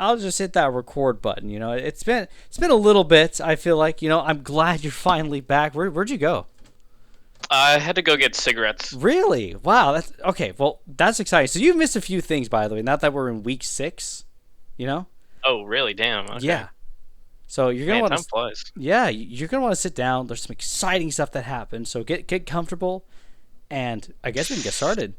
I'll just hit that record button. You know, it's been a little bit. I feel like, you know, I'm glad you're finally back. Where'd you go? I had to go get cigarettes. Really? Wow. That's okay. Well, that's exciting. So you've missed a few things, by the way. Not that we're in week 6. You know? Oh, really? Damn. Okay. Yeah. So you're gonna want time flies. yeah, you're gonna want to sit down. There's some exciting stuff that happened. So get comfortable, and I guess we can get started.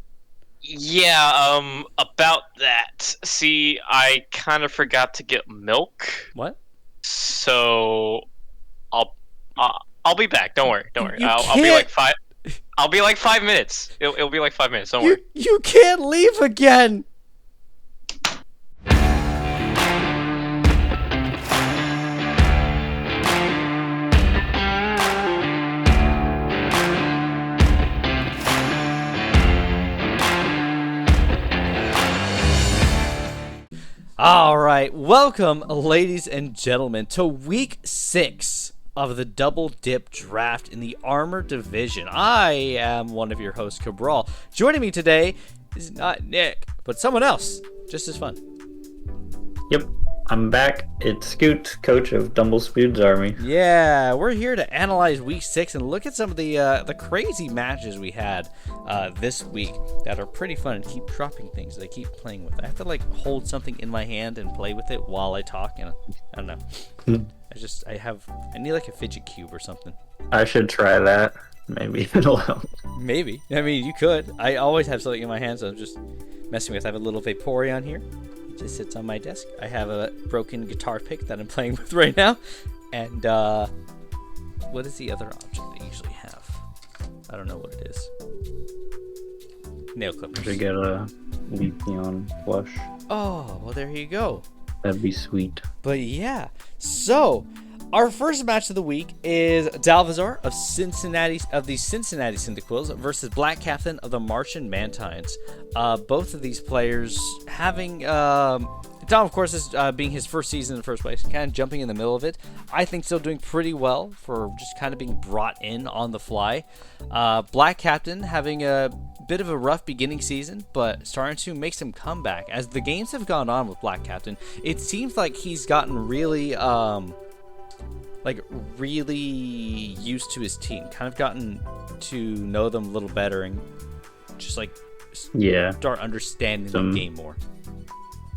Yeah. About that. See, I kind of forgot to get milk. What? So, I'll be back. Don't worry. I'll be can't- like 5. I'll be like 5 minutes. It'll be like 5 minutes. Don't worry. You can't leave again. All right, welcome, ladies and gentlemen, to week 6 of the Double Dip Draft in the Armor Division. I am one of your hosts, Cabral. Joining me today is not Nick, but someone else, just as fun. Yep, I'm back. It's Scoot, coach of Dumblespoon's Army. Yeah, we're here to analyze week 6 and look at some of the crazy matches we had this week that are pretty fun and keep dropping things that I keep playing with. I have to like hold something in my hand and play with it while I talk, and I don't know. I need like a fidget cube or something. I should try that. Maybe it'll help. Maybe. I mean, you could. I always have something in my hand, so I'm just messing with. I have a little Vaporeon here. It just sits on my desk. I have a broken guitar pick that I'm playing with right now. And what is the other object I usually have? I don't know what it is. Nail clippers. I should get a Leafeon plush. Oh, well, there you go. That'd be sweet. But yeah, so our first match of the week is DALVAZAR of the Cincinnati Cyndaquils versus Black Captain of the Martian Mantines. Both of these players having Dom, of course, is being his first season in the first place, kind of jumping in the middle of it. I think still doing pretty well for just kind of being brought in on the fly. Black Captain having a bit of a rough beginning season, but starting to make some comeback. As the games have gone on with Black Captain, it seems like he's gotten really really used to his team, kind of gotten to know them a little better and just like start understanding the game more.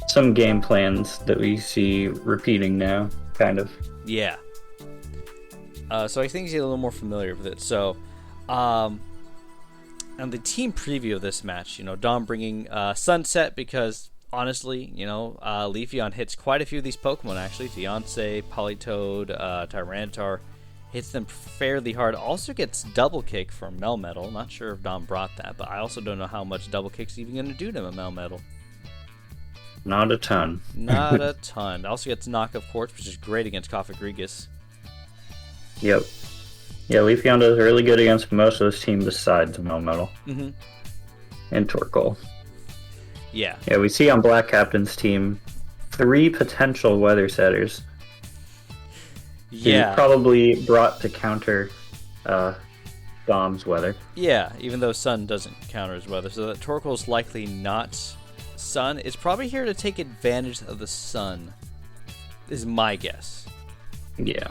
Some game plans that we see repeating now, kind of. Yeah. So I think he's a little more familiar with it. So, and the team preview of this match, you know, Dom bringing Sunset because honestly, you know, Leafeon hits quite a few of these Pokemon actually. Deontay, Politoed, Tyranitar hits them fairly hard. Also gets double kick from Melmetal. Not sure if Dom brought that, but I also don't know how much double kick's even going to do to Melmetal. Not a ton. Not a ton. Also gets Knock of Quartz, which is great against Cofagrigus. Yep. Yeah, Leafeon does really good against most of this team besides Melmetal. Mm-hmm. And Torkoal. Yeah. Yeah, we see on Black Captain's team 3 potential weather setters. Yeah. He probably brought to counter Dom's weather. Yeah, even though Sun doesn't counter his weather. So that Torkoal's likely not Sun. It's probably here to take advantage of the Sun, is my guess. Yeah.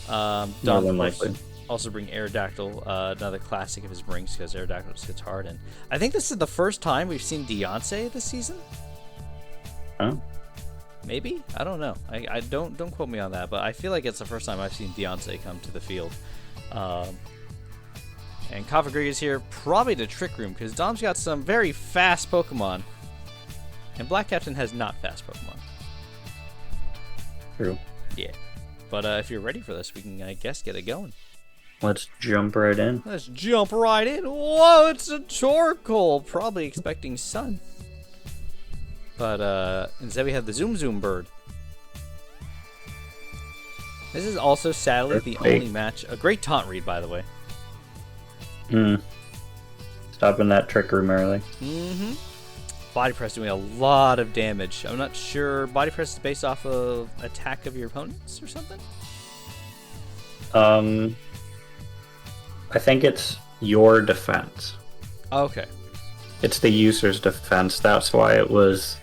Dom, More than likely. Also bring Aerodactyl, another classic of his brings, because Aerodactyl just hits hard. And I think this is the first time we've seen Deontay this season. Huh? Maybe? I don't know. I don't quote me on that, but I feel like it's the first time I've seen Deontay come to the field. And Cofagrigus here, probably the Trick Room, because Dom's got some very fast Pokemon. And Black Captain has not fast Pokemon. True. Yeah. But if you're ready for this, we can, I guess, get it going. Let's jump right in. Let's jump right in. Whoa, it's a Torkoal. Probably expecting Sun. But instead we have the Zoom Zoom Bird. This is also, sadly, the only match. A great taunt read, by the way. Stopping that Trick Room early. Mm-hmm. Body Press doing a lot of damage. I'm not sure. Body Press is based off of attack of your opponents or something? I think it's your defense. Okay. It's the user's defense. That's why it was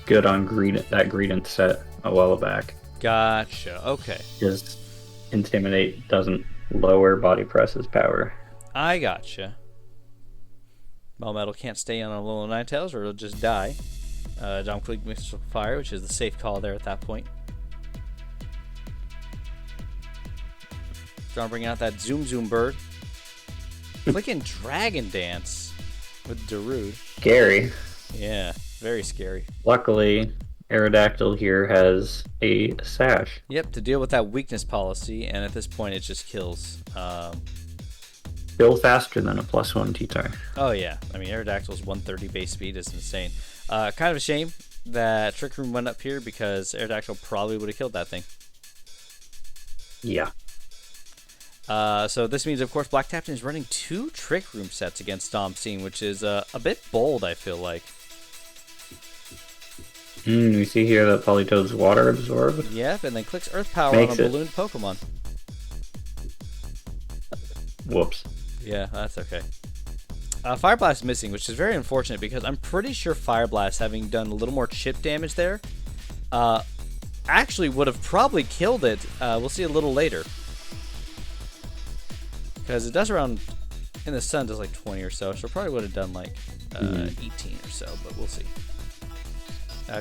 good on that Greedent set a while back. Gotcha. Okay. Just Intimidate doesn't lower body press's power. I gotcha. Melmetal can't stay on a little Ninetales or it'll just die. Dom Click Missile Fire, which is the safe call there at that point. Trying to bring out that Zoom Zoom bird. Clicking Dragon Dance with Darude. Scary. Yeah, very scary. Luckily, Aerodactyl here has a sash. Yep, to deal with that weakness policy, and at this point it just kills. Still faster than a +1 T-Tar. Oh yeah, I mean Aerodactyl's 130 base speed is insane. Kind of a shame that Trick Room went up here because Aerodactyl probably would have killed that thing. Yeah. So this means, of course, Black Captain is running 2 Trick Room sets against Dom Scene, which is a bit bold, I feel like. We see here that Politoed's Water Absorb. Yep, and then clicks Earth Power Makes on a it. ballooned Pokemon. Whoops. Yeah, that's okay. Fire Blast missing, which is very unfortunate because I'm pretty sure Fire Blast, having done a little more chip damage there, actually would have probably killed it. We'll see a little later. Because it does around, in the sun, does like 20 or so, so it probably would have done like 18 or so, but we'll see.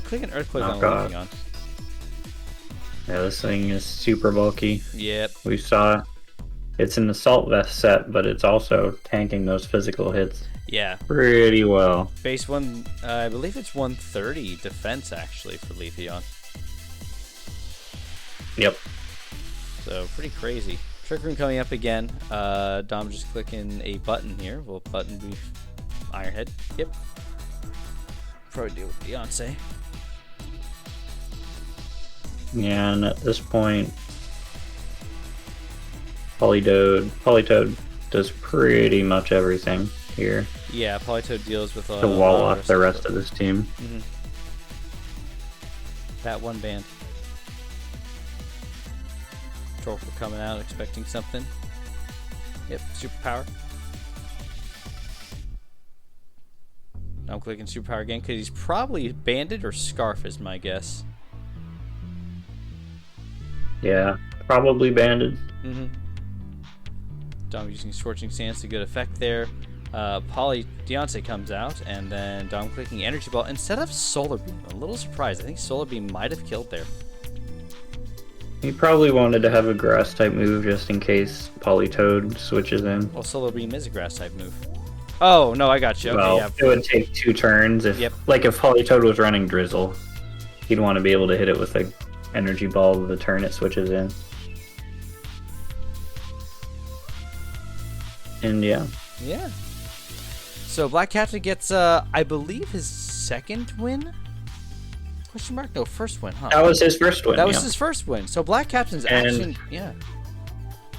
Click an Earthquake on Leafeon. Yeah, this thing is super bulky. Yep. We saw it's an Assault Vest set, but it's also tanking those physical hits Yeah. pretty well. Base 1, I believe it's 130 defense actually for Leafeon. Yep. So pretty crazy. Trick Room coming up again. Dom just clicking a button here. We'll button beef Ironhead. Yep. Probably deal with Beyonce. Yeah, and at this point, Politoed does pretty much everything here Yeah, Politoed deals with to wall off the rest of this team. Mm-hmm. That one band. Torkoal coming out expecting something. Yep, superpower. Now I'm clicking superpower again because he's probably banded or scarf is my guess. Yeah, probably banded. Mm-hmm. Dom using Scorching Sands to good effect there. Beyonce comes out, and then Dom clicking Energy Ball instead of Solar Beam. I'm a little surprised. I think Solar Beam might have killed there. He probably wanted to have a grass type move just in case Politoed switches in. Well, Solar Beam is a grass type move. Oh, no, I got you. Okay, Well, yeah. it would take 2 turns. If, Yep. Like if Politoed was running Drizzle, he'd want to be able to hit it with a Energy Ball the turn it switches in. And yeah. Yeah. So Black Captain gets, I believe, his second win? Question mark? No, first win, huh? That was his first win. That was yeah. his first win. So Black Captain's And- action, yeah.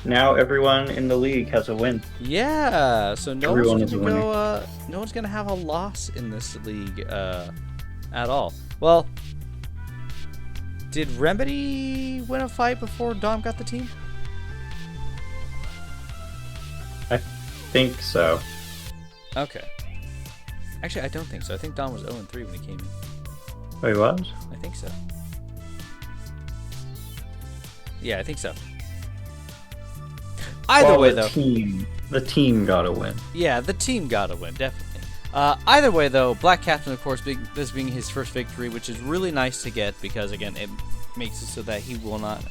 Now everyone in the league has a win. Yeah, so no Everyone one's is a gonna winner. go. No one's gonna have a loss in this league at all. Well, did Remedy win a fight before Dom got the team? I think so. Okay. Actually, I don't think so. I think Dom was 0-3 when he came in. Wait, what? I think so. Yeah, I think so. Either Well, way, the though. the team got a win. Yeah, the team got a win, definitely. Either way, though, Black Captain, of course, this being his first victory, which is really nice to get because, again, it makes it so that he will not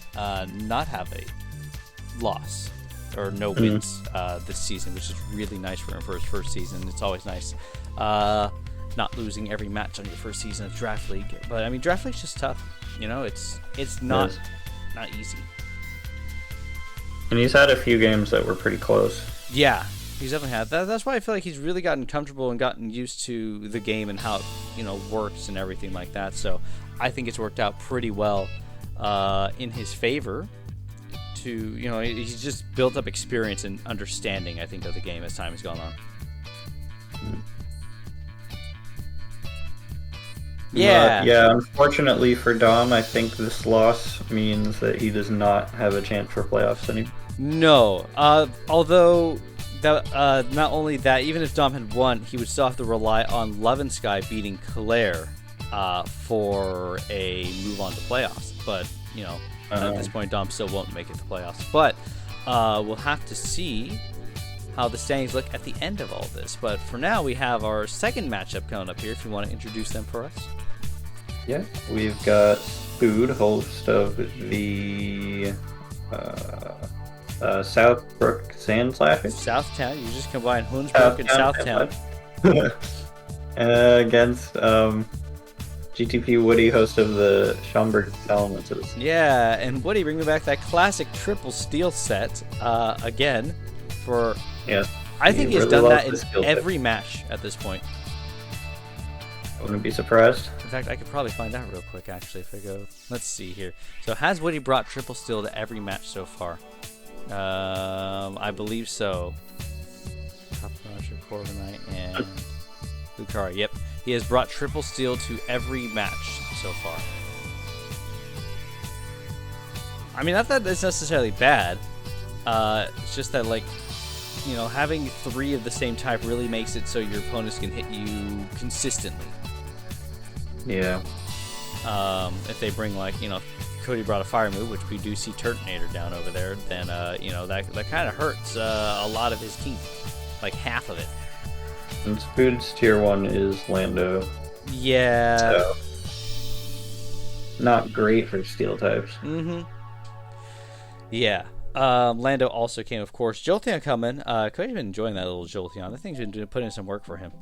have a loss or no wins this season, which is really nice for him for his first season. It's always nice not losing every match on your first season of Draft League. But, I mean, Draft League's just tough. You know, it's not easy. And he's had a few games that were pretty close. Yeah, he's definitely had that. That's why I feel like he's really gotten comfortable and gotten used to the game and how it, works and everything like that. So I think it's worked out pretty well in his favor. He's just built up experience and understanding, I think, of the game as time has gone on. Yeah. Yeah, unfortunately for Dom, I think this loss means that he does not have a chance for playoffs anymore. No. Although, not only that, even if Dom had won, he would still have to rely on Love and Sky beating CLAIR for a move on to playoffs. But, at this point, Dom still won't make it to playoffs. But we'll have to see how the standings look at the end of all this. But for now, we have our second matchup coming up here, if you want to introduce them for us. Yeah, we've got Food, host of the Southbrook Sandslashers. Southtown, you just combine Hunsbrook and Southtown. Against GTP Woody, host of the Schaumburg Elementals. Yeah, and Woody bringing back that classic triple steel set again for... Yes. I think he's done that in every match at this point. I wouldn't be surprised. In fact, I could probably find out real quick, actually, if I go... Let's see here. So, has Woody brought triple steel to every match so far? I believe so. Roger, Corviknight, and Lucario. Yep. He has brought triple steel to every match so far. I mean, not that it's necessarily bad. It's just that, like, having 3 of the same type really makes it so your opponents can hit you consistently. Yeah. If they bring, like, Cody brought a fire move, which we do see Turtonator down over there, then, that kind of hurts a lot of his team. Like, half of it. Since Food's tier 1 is Lando. Yeah. So, not great for steel types. Mm-hmm. Yeah. Lando also came, of course. Jolteon coming. Cody's been enjoying that little Jolteon. That thing's been putting in some work for him.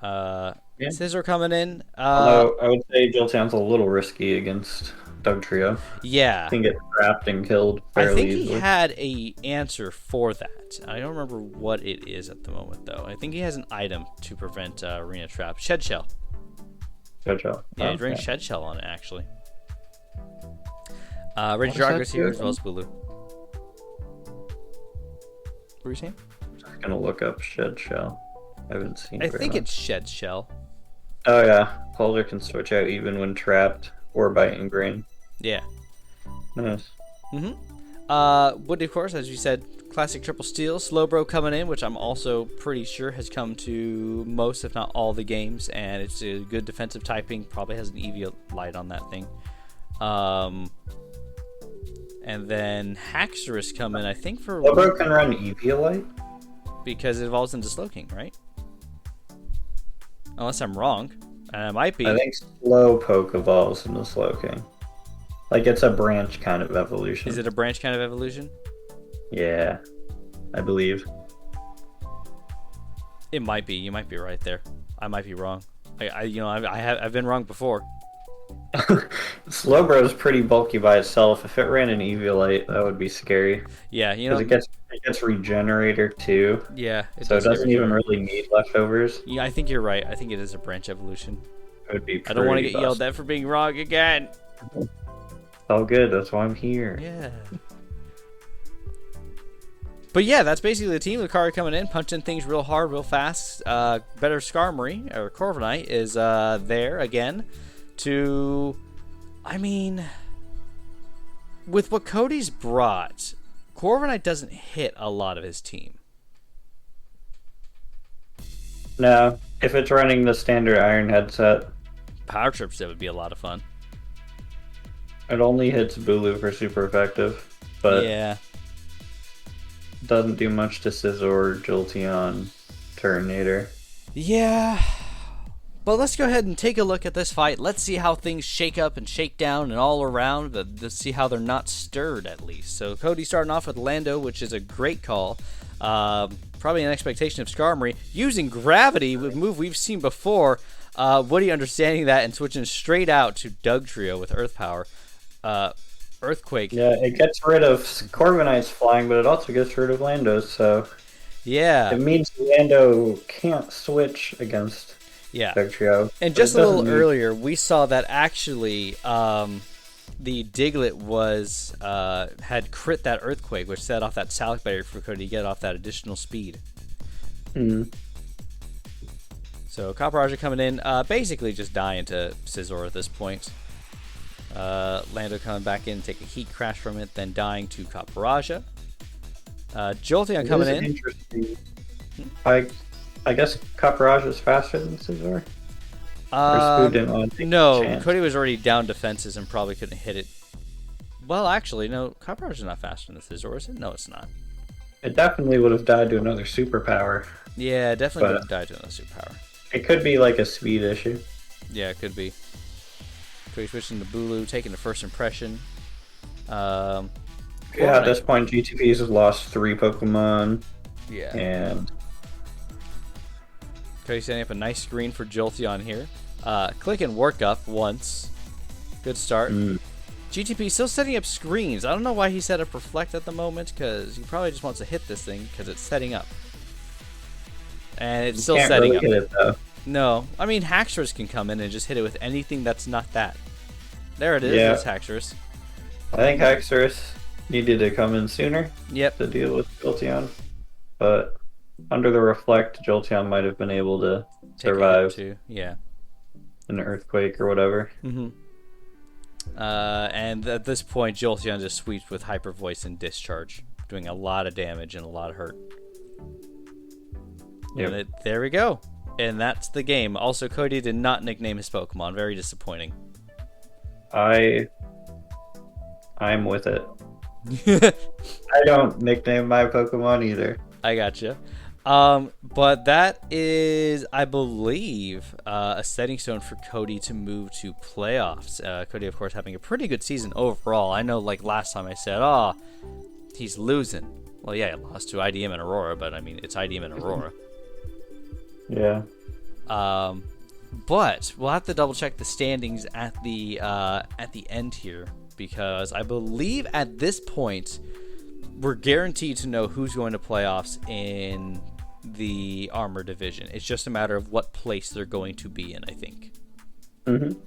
Yeah. Scissor coming in. Although I would say Jolteon's a little risky against Doug Trio. Yeah. He can get trapped and killed fairly I think easily. he had a answer for that. I don't remember what it is at the moment, though. I think he has an item to prevent arena trap. Shed Shell. Shed Shell. Yeah, he brings Shed Shell on it, actually. Regidrago's here as well as Bulu. What were you saying? I'm just gonna look up Shed Shell. I haven't seen it. I think it's Shed Shell. Oh yeah. Calder can switch out even when trapped or by ingrain. Yeah. Nice. Woody, of course, as you said, classic triple steel. Slowbro coming in, which I'm also pretty sure has come to most, if not all, the games, and it's a good defensive typing. Probably has an EV light on that thing. And then Haxorus coming, I think for Slowbro can run Eviolite? Because it evolves into Slowking, right? Unless I'm wrong, and I might be. I think Slowpoke evolves into Slowking. Like, it's a branch kind of evolution. Is it a branch kind of evolution? Yeah, I believe. It might be. You might be right there. I might be wrong. I've been wrong before. Slowbro is pretty bulky by itself. If it ran an Eviolite, that would be scary. Yeah, Because it gets Regenerator too. Yeah. So it doesn't even really need leftovers. Yeah, I think you're right. I think it is a branch evolution. It would be. I don't want to get yelled at for being wrong again. It's all good. That's why I'm here. Yeah. But yeah, that's basically the team. Lucario coming in, punching things real hard, real fast. Better Skarmory, or Corviknight, is there again to... I mean... With what Cody's brought, Corviknight doesn't hit a lot of his team. No, if it's running the standard Iron headset, Power Trips, that would be a lot of fun. it only hits Bulu for super effective, but Yeah. doesn't do much to Scizor or Jolteon Turtonator. Yeah. But let's go ahead and take a look at this fight. Let's see how things shake up and shake down and all around. Let's see how they're not stirred, at least. So Cody starting off with Lando, which is a great call. Probably an expectation of Skarmory. Using Gravity, a move we've seen before. Woody understanding that and switching straight out to Doug Trio with Earth Power. Earthquake. Yeah, it gets rid of Corviknight's flying, but it also gets rid of Lando's, so... Yeah. It means Lando can't switch against Doug Trio. And just a little earlier, we saw that actually the Diglett was had crit that Earthquake, which set off that Salic barrier for Cody to get off that additional speed. So Caparajah coming in, basically just dying to Scizor at this point. Lando coming back in, take a Heat Crash from it, then dying to Caparajah. Jolteon coming in. Interesting. I guess Caparajah is faster than Scizor. Or Spoo didn't want to take No, a chance? Cody was already down defenses and probably couldn't hit it. Well, actually, no. Copper's not faster than this, or is it? No, it's not. It definitely would have died to another superpower. Yeah, definitely But- would have died to another superpower. It could be like a speed issue. Yeah, it could be. Cody switching to Bulu, taking the first impression. Yeah, at this point, GTPs have lost 3 Pokemon, Yeah. and Cody setting up a nice screen for Jolteon here. Click and work up once. Good start. GTP still setting up screens. I don't know why he set up Reflect at the moment, because he probably just wants to hit this thing because it's setting up. And it's still can't setting really up. hit it though. No. I mean, Haxorus can come in and just hit it with anything that's not that. There it is. Yeah. It's Haxorus. I think Haxorus needed to come in sooner Yep. to deal with Jolteon, but under the Reflect, Jolteon might have been able to Take a hit survive too. Yeah. an earthquake or whatever. Mm-hmm. And at this point, Jolteon just sweeps with Hyper Voice and Discharge, doing a lot of damage and a lot of hurt. Yep. And there we go. And that's the game. Also, Cody did not nickname his Pokemon. Very disappointing. I'm with it. I don't nickname my Pokemon either. I gotcha. But that is, I believe, a setting stone for Cody to move to playoffs. Cody, of course, having a pretty good season overall. I know, like last time I said, he's losing. Well, yeah, he lost to IDM and Aurora, but I mean, it's IDM and Aurora. Yeah. But we'll have to double check the standings at the end here, because I believe at this point we're guaranteed to know who's going to playoffs in the armor division. It's just a matter of what place they're going to be in, I think. Mm-hmm.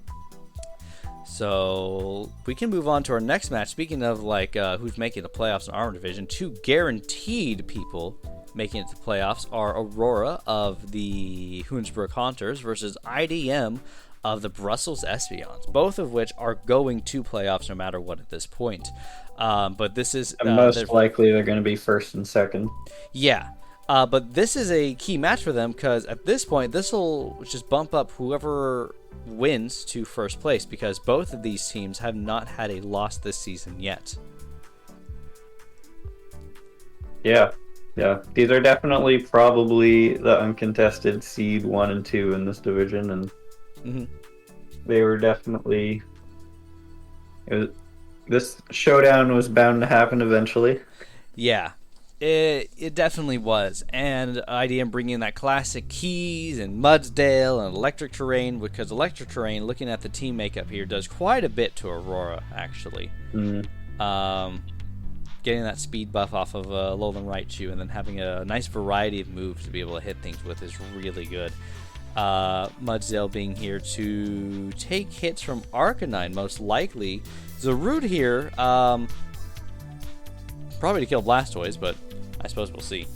So we can move on to our next match. Speaking of like who's making the playoffs in armor division, 2 guaranteed people making it to playoffs are Aurora of the Hoonsbrook Haunters versus IDM of the Brussels Espions, both of which are going to playoffs no matter what at this point. But this is And most likely they're going to be first and second. yeah. But this is a key match for them, because at this point this will just bump up whoever wins to first place, because both of these teams have not had a loss this season yet. Yeah. Yeah. These are definitely probably the uncontested seed 1 and 2 in this division, and they were definitely... This showdown was bound to happen eventually. Yeah, it definitely was. And IDM bringing that classic Keys and Mudsdale and Electric Terrain, because Electric Terrain, looking at the team makeup here, does quite a bit to Aurora, actually. Getting that speed buff off of Alolan Raichu, and then having a nice variety of moves to be able to hit things with is really good. Mudsdale being here to take hits from Arcanine, most likely. Zarude here, probably to kill Blastoise, but I suppose we'll see.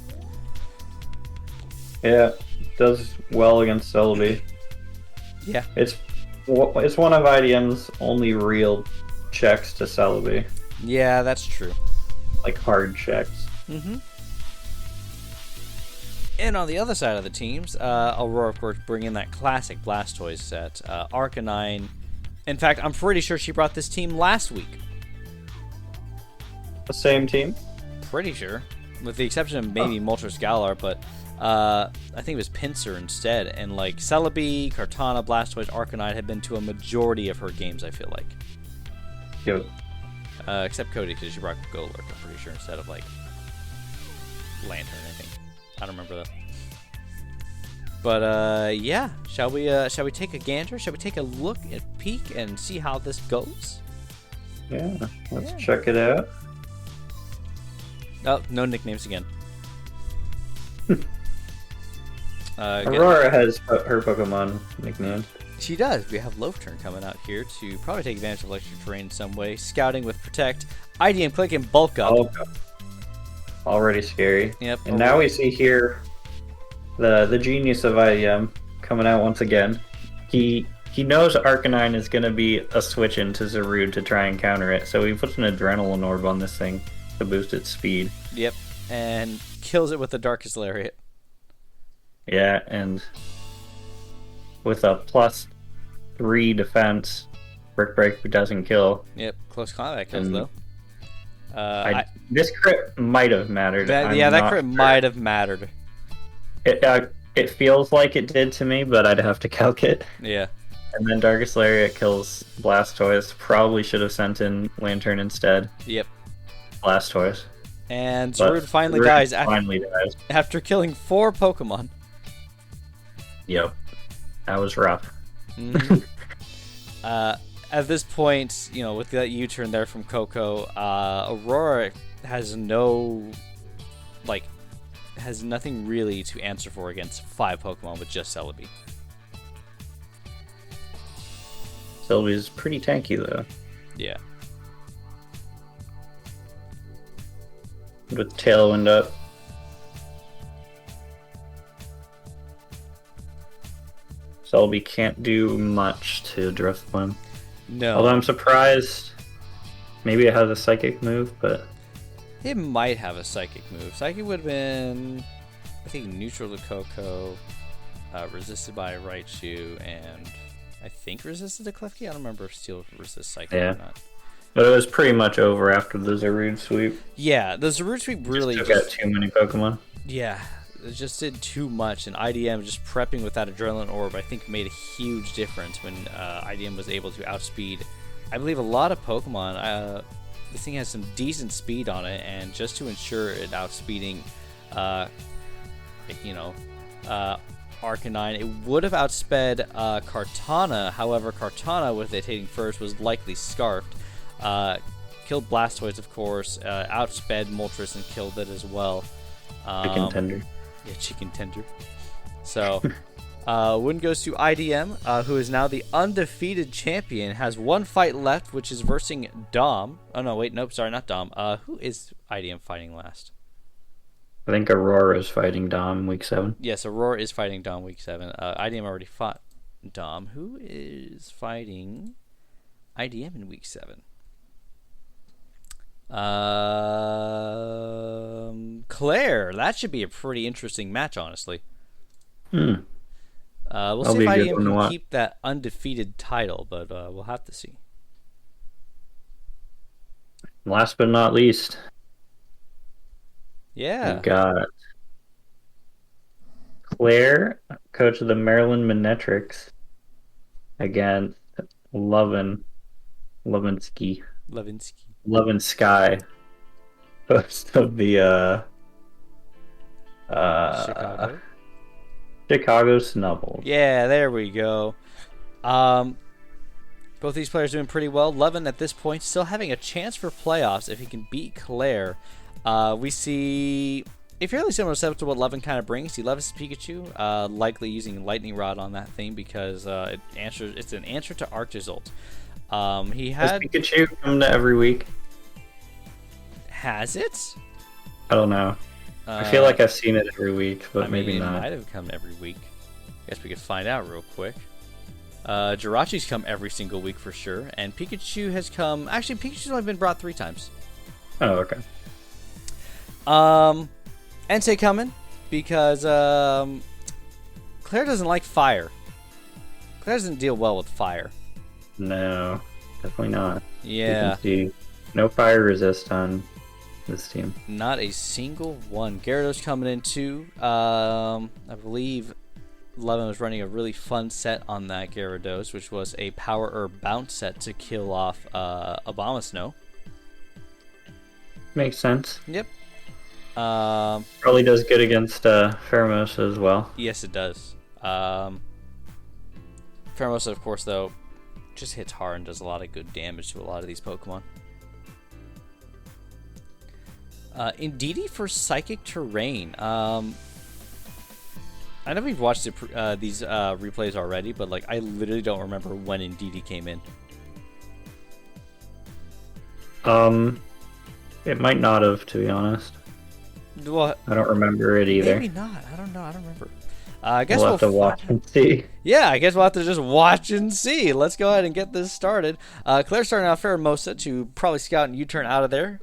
Yeah, does well against Celebi. Yeah. It's one of IDM's only real checks to Celebi. Yeah, that's true. Like hard checks. And on the other side of the teams, Aurora, of course, bringing that classic Blastoise set. Arcanine. In fact, I'm pretty sure she brought this team last week. The same team? Pretty sure. With the exception of maybe Moltres Galar, but I think it was Pinsir instead. And like Celebi, Kartana, Blastoise, Arcanine have been to a majority of her games, I feel like. Yep. Except Cody, because she brought Golurk, I'm pretty sure, instead of like Lantern, I think. I don't remember though. But yeah, shall we take a gander? Shall we take a look at peek and see how this goes? Yeah, let's check it out. Oh, no nicknames again. Aurora has her Pokemon nicknamed. She does. We have Loafturn coming out here to probably take advantage of Electric Terrain in some way. Scouting with Protect. IDM Click and Bulk Up. Already scary. Yep. And now we see here the genius of IDM coming out once again. He knows Arcanine is going to be a switch into Zarude to try and counter it, so he puts an Adrenaline Orb on this thing to boost its speed. Yep. And kills it with the Darkest Lariat. Yeah, and with a plus 3 defense. Brick Break doesn't kill. Yep, close combat kills, And though. This crit might have mattered. That crit might have mattered. It feels like it did to me, but I'd have to calc it. Yeah. And then Darkest Lariat kills Blastoise. Probably should have sent in Lantern instead. Yep. Blastoise. And But Zarude finally Zarude dies finally dies. after killing 4 Pokemon. Yep. That was rough. Mhm. At this point, with that U-turn there from Coco, Aurora has nothing really to answer for against 5 Pokemon with just Celebi. Sylvie's pretty tanky, though. Yeah. With Tailwind up. Celebi can't do much to Drifblim. No. Although I'm surprised. Maybe it has a Psychic move, but... It might have a Psychic move. Psychic would have been, I think, neutral to Coco, resisted by Raichu, and I think resisted to Klefki. I don't remember if Steel resist Psychic or not. But it was pretty much over after the Zarude sweep. Yeah, the Zarude sweep really just took out too many Pokemon. Yeah, it just did too much, and IDM just prepping with that Adrenaline Orb, I think, made a huge difference when IDM was able to outspeed, I believe, a lot of Pokemon. This thing has some decent speed on it, and just to ensure it outspeeding, Arcanine, it would have outsped Kartana. However, Kartana, with it hitting first, was likely scarfed. Killed Blastoise, of course, outsped Moltres and killed it as well. Chicken Tender. Yeah, Chicken Tender. So, win goes to IDM, who is now the undefeated champion, has 1 fight left, which is versing Dom. Oh, no, wait, nope, sorry, not Dom. Who is IDM fighting last? I think Aurora is fighting Dom week 7. Yes, Aurora is fighting Dom week 7. IDM already fought Dom. Who is fighting IDM in week 7? Claire. That should be a pretty interesting match, honestly. We'll see if IDM can keep that undefeated title, but we'll have to see. Last but not least, yeah, we've got Claire, coach of the Maryland Minetrics, against Levinsky, host of the Chicago Snubbles. Yeah, there we go. Both these players doing pretty well. Levin at this point still having a chance for playoffs if he can beat Claire. We see a fairly similar setup to what Levin kind of brings. He loves his Pikachu, likely using Lightning Rod on that thing because it's an answer to Arctozolt. Has Pikachu come to every week? Has it? I don't know. I feel like I've seen it every week, but maybe not. It might have come every week. Guess we could find out real quick. Jirachi's come every single week for sure, and Pikachu has come. Actually, Pikachu's only been brought 3 times. Oh, okay. Entei coming because Claire doesn't like fire. Claire doesn't deal well with fire. No, definitely not. Yeah. You can see no fire resist on this team. Not a single one. Gyarados coming in too. I believe Levin was running a really fun set on that Gyarados, which was a Power Herb bounce set to kill off Abomasnow. Makes sense. Yep. Probably does good against Pheromosa as well. Yes, it does. Pheromosa, of course, though, just hits hard and does a lot of good damage to a lot of these Pokemon. Indeedee for Psychic Terrain. I know we've watched these replays already, but like I literally don't remember when Indeedee came in. It might not have, to be honest. Well, I don't remember it either. Maybe not. I don't know. I don't remember. I guess we'll have to watch and see. Yeah, I guess we'll have to just watch and see. Let's go ahead and get this started. Claire starting out Pheromosa to probably scout and U-turn out of there.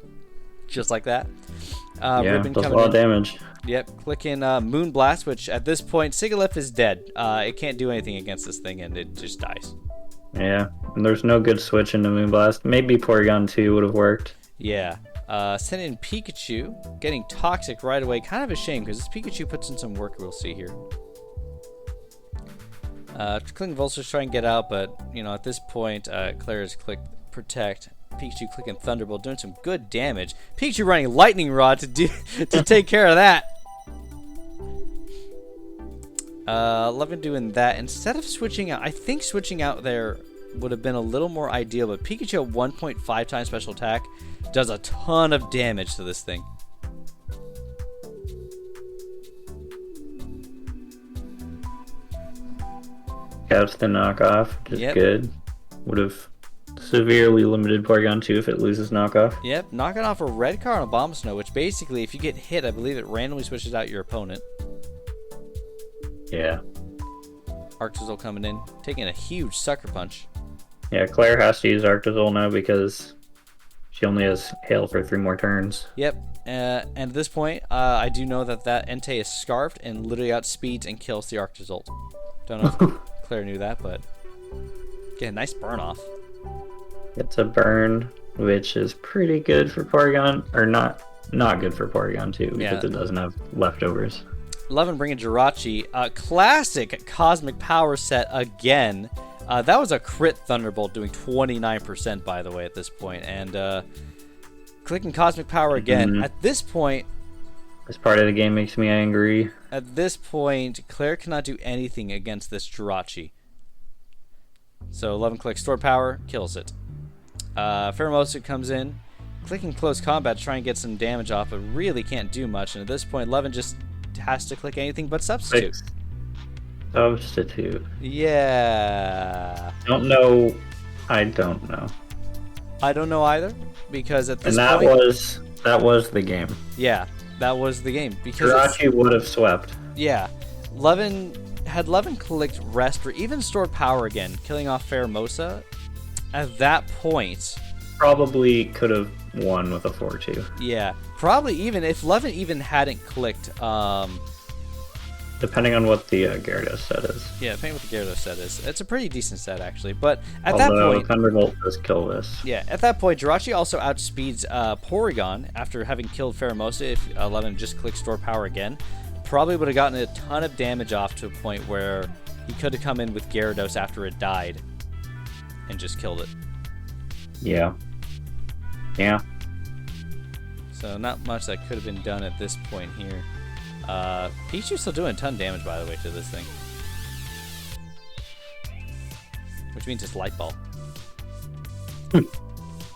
Just like that. Ribbon does a lot of damage. Yep, clicking Moonblast, which at this point, Sigilyph is dead. It can't do anything against this thing, and it just dies. Yeah, and there's no good switch into Moonblast. Maybe Porygon 2 would have worked. Yeah. Send in Pikachu, getting Toxic right away. Kind of a shame, because this Pikachu puts in some work, we'll see here. Clicking Vultures try and get out, but, you know, at this point, Claire has clicked Protect. Pikachu clicking Thunderbolt, doing some good damage. Pikachu running Lightning Rod to take care of that. Levin doing that. Instead of switching out, I think switching out there would have been a little more ideal, but Pikachu at 1.5 times special attack does a ton of damage to this thing. Catch the knockoff, which is good. Would have severely limited Porygon 2 if it loses knockoff. Yep, knocking off a red card on a Bomb Snow, which basically, if you get hit, I believe it randomly switches out your opponent. Yeah. Arctozolt coming in, taking a huge Sucker Punch. Yeah, Claire has to use Arctozolt now because she only has Hail for 3 more turns. Yep, and at this point, I do know that Entei is Scarfed and literally outspeeds and kills the Arctozolt. Don't know if Claire knew that, but get a nice burn off. It's a burn, which is pretty good for Porygon, or not good for Porygon 2 because it doesn't have leftovers. Levin bringing Jirachi, classic Cosmic Power set again. That was a crit Thunderbolt doing 29%, by the way, at this point. And clicking Cosmic Power again. Mm-hmm. At this point... This part of the game makes me angry. At this point, Claire cannot do anything against this Jirachi. So Levin clicks Stored Power, kills it. Pheromosa comes in, clicking Close Combat to try and get some damage off, but really can't do much. And at this point, Levin just has to click anything but Substitute. Substitute. Yeah. I don't know. I don't know either, because at this point... And that was the game. Yeah, that was the game. Because Jirachi would have swept. Yeah. Had Levin clicked Rest or even Stored Power again, killing off Pheromosa, at that point... Probably could have won with a 4-2. Yeah. Probably even if Levin even hadn't clicked... Depending on what the Gyarados set is. Yeah, depending on what the Gyarados set is. It's a pretty decent set, actually. But at that point... Thunderbolt does kill this. Yeah, at that point, Jirachi also outspeeds Porygon after having killed Pheromosa. If Levin just clicked Store Power again, probably would have gotten a ton of damage off to a point where he could have come in with Gyarados after it died and just killed it. Yeah. Yeah. So not much that could have been done at this point here. Pichu's still doing a ton of damage, by the way, to this thing. Which means it's Light Ball.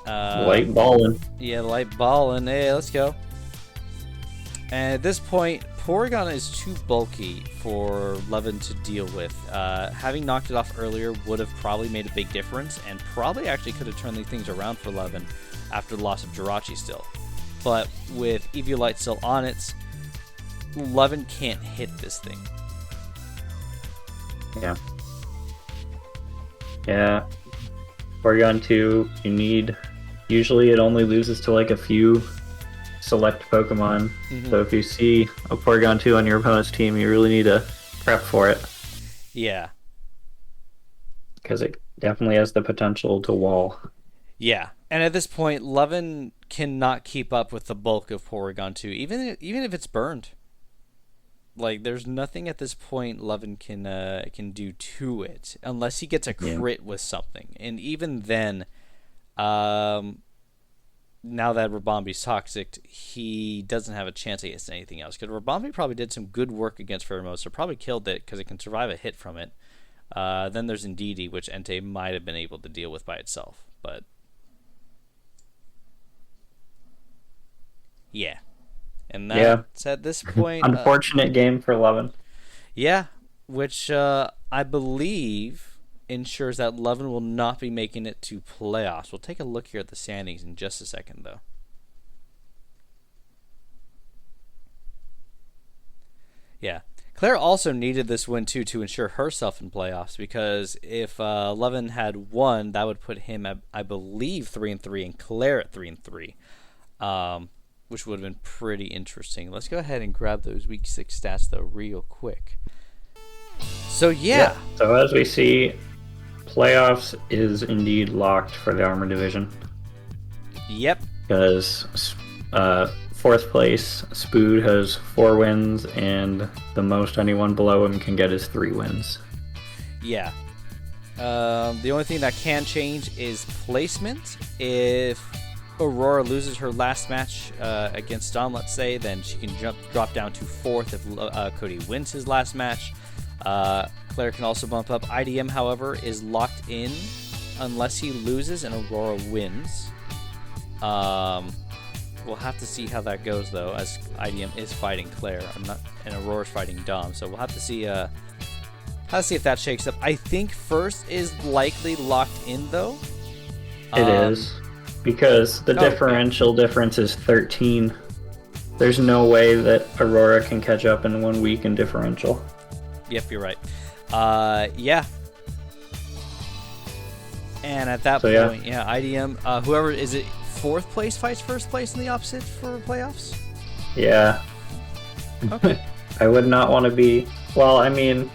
Light Ballin'. Yeah, Light Ballin'. Hey, let's go. And at this point, Porygon is too bulky for Levin to deal with. Having knocked it off earlier would have probably made a big difference, and probably actually could have turned these things around for Levin after the loss of Jirachi still. But with Eviolite still on it, Levin can't hit this thing. Yeah. Yeah. Porygon 2, you need... Usually it only loses to like a few select Pokemon. Mm-hmm. So if you see a Porygon 2 on your opponent's team, you really need to prep for it. Yeah. Because it definitely has the potential to wall. Yeah. And at this point, Levin cannot keep up with the bulk of Porygon 2, even if it's burned. Like, there's nothing at this point Levin can do to it unless he gets a crit with something. And even then, now that Rabombi's toxic, he doesn't have a chance against anything else. Because Rabombi probably did some good work against Pheromosa, probably killed it because it can survive a hit from it. Then there's Indeedee, which Entei might have been able to deal with by itself. But yeah. And that's at this point... Unfortunate game for Levin. Yeah, which I believe ensures that Levin will not be making it to playoffs. We'll take a look here at the standings in just a second, though. Yeah. Claire also needed this win, too, to ensure herself in playoffs, because if Levin had won, that would put him at, I believe, 3-3, and Claire at 3-3. Which would have been pretty interesting. Let's go ahead and grab those Week 6 stats, though, real quick. So, yeah. So, as we see, playoffs is indeed locked for the Armor Division. Yep. Because fourth place, Spood has 4 wins, and the most anyone below him can get is 3 wins. Yeah. The only thing that can change is placement. If Aurora loses her last match against Dom, let's say, then she can drop down to 4th if Cody wins his last match. Claire can also bump up. IDM, however, is locked in unless he loses and Aurora wins. We'll have to see how that goes, though, as IDM is fighting Claire. And Aurora's fighting Dom, so we'll have to see if that shakes up. I think first is likely locked in, though. It is. Because the differential difference is 13. There's no way that Aurora can catch up in 1 week in differential. Yep, you're right. Yeah. And at that point, yeah, IDM, whoever, is it 4th place fights 1st place in the opposite for playoffs? Yeah. Okay. I would not want to be... Well, I mean...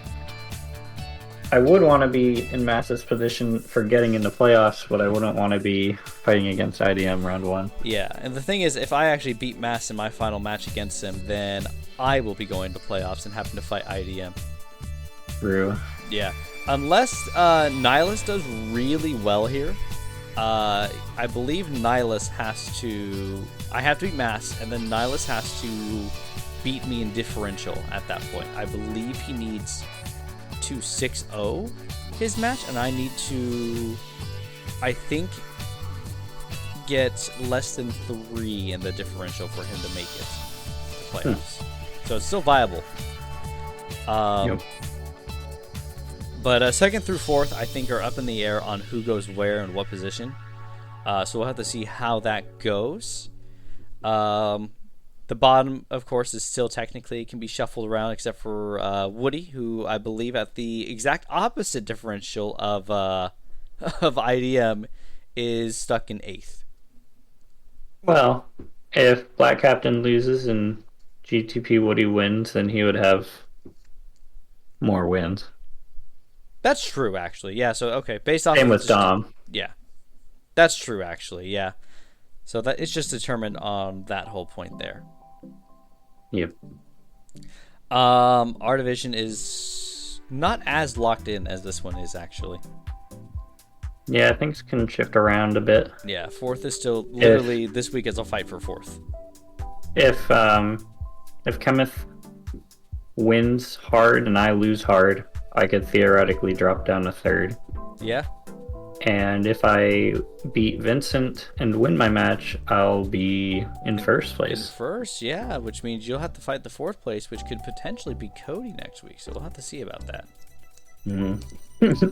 I would want to be in Mass's position for getting into playoffs, but I wouldn't want to be fighting against IDM round 1. Yeah, and the thing is, if I actually beat Mass in my final match against him, then I will be going to playoffs and having to fight IDM. True. Yeah. Unless Nihilus does really well here. I believe Nihilus has to... I have to beat Mass, and then Nihilus has to beat me in differential at that point. I believe he needs to 6-0 his match, and I need to, I think, get less than 3 in the differential for him to make it to playoffs. So it's still viable. Yep. But 2nd through 4th, I think, are up in the air on who goes where and what position. So we'll have to see how that goes. The bottom, of course, is still technically can be shuffled around, except for Woody, who I believe at the exact opposite differential of IDM is stuck in 8th. Well, if Black Captain loses and GTP Woody wins, then he would have more wins. That's true, actually. Yeah. So okay, based off. Same with Dom. Yeah, that's true, actually. Yeah. So that it's just determined on that whole point there. Yep. Our division is not as locked in as this one is, actually. Yeah, things can shift around a bit. Yeah, 4th is still literally this week is a fight for 4th. If Kenneth wins hard and I lose hard, I could theoretically drop down to 3rd. Yeah. And if I beat Vincent and win my match, I'll be in 1st place. In 1st, yeah, which means you'll have to fight the 4th place, which could potentially be Cody next week. So we'll have to see about that.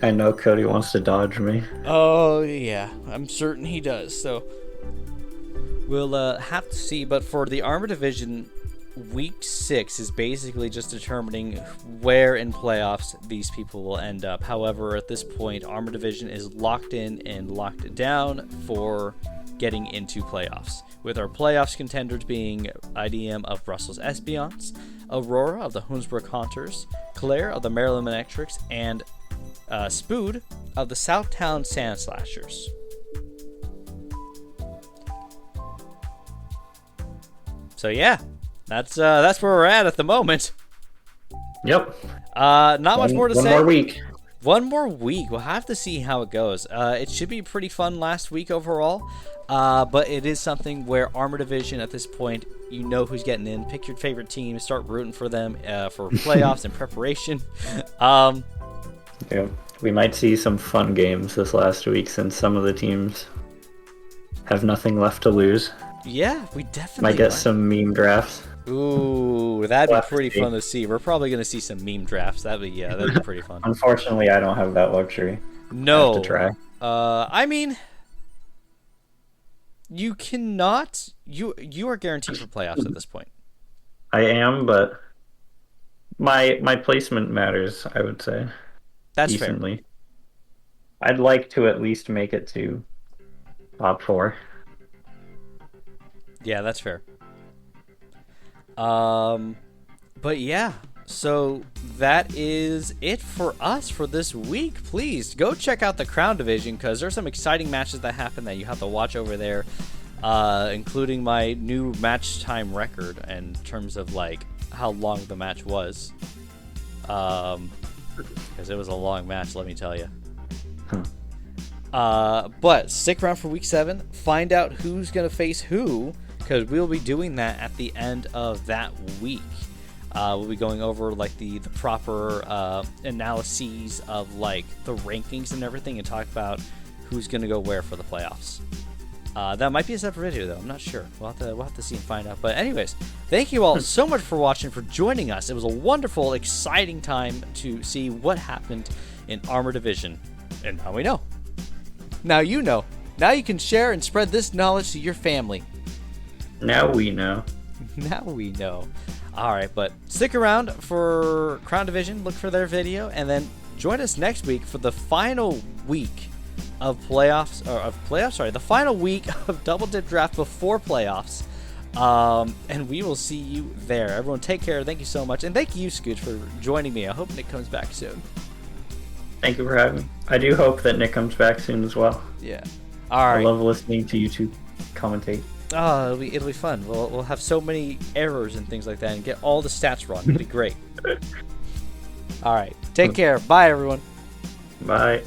I know Cody wants to dodge me. Oh, yeah. I'm certain he does. So we'll have to see. But for the Armor Division, Week 6 is basically just determining where in playoffs these people will end up. However, at this point, Armor Division is locked in and locked down for getting into playoffs, with our playoffs contenders being IDM of Brussels Espionts, Aurora of the Hunsbrook Haunters, Claire of the Maryland Electrics, and Spood of the Southtown Sand Slashers. So yeah, that's where we're at the moment. Yep. Not much more to say. One more week. One more week. We'll have to see how it goes. It should be pretty fun last week overall. But it is something where Armor Division at this point, you know who's getting in. Pick your favorite team. Start rooting for them for playoffs and preparation. Yeah, we might see some fun games this last week since some of the teams have nothing left to lose. Yeah, we definitely might get some meme drafts. Ooh, that'd be pretty fun to see. We're probably going to see some meme drafts. That'd be pretty fun. Unfortunately, I don't have that luxury. No. I have to try. I mean, you cannot. You are guaranteed for playoffs at this point. I am, but my placement matters, I would say. That's decently. Fair. I'd like to at least make it to top 4. Yeah, that's fair. But yeah, So that is it for us for this week. Please go check out the Crown Division because there's some exciting matches that happen that you have to watch over there, including my new match time record in terms of like how long the match was. Because it was a long match, let me tell you. But stick around for week 7. Find out who's going to face who, because we'll be doing that at the end of that week. We'll be going over like the proper analyses of like the rankings and everything, and talk about who's going to go where for the playoffs. That might be a separate video though. I'm not sure. We'll have to see and find out. But anyways, thank you all so much for watching, for joining us. It was a wonderful, exciting time to see what happened in Armor Division, and now we know. Now you know. Now you can share and spread this knowledge to your family. Now we know. Now we know. All right, but stick around for Crown Division. Look for their video, and then join us next week for the final week of playoffs, the final week of Double Dip Draft before playoffs. And we will see you there. Everyone, take care. Thank you so much, and thank you, Scooch, for joining me. I hope Nick comes back soon. Thank you for having me. I do hope that Nick comes back soon as well. Yeah. All right. I love listening to you two commentate. Oh, it'll be fun. We'll have so many errors and things like that, and get all the stats wrong. It'll be great. All right. Take care. Bye, everyone. Bye.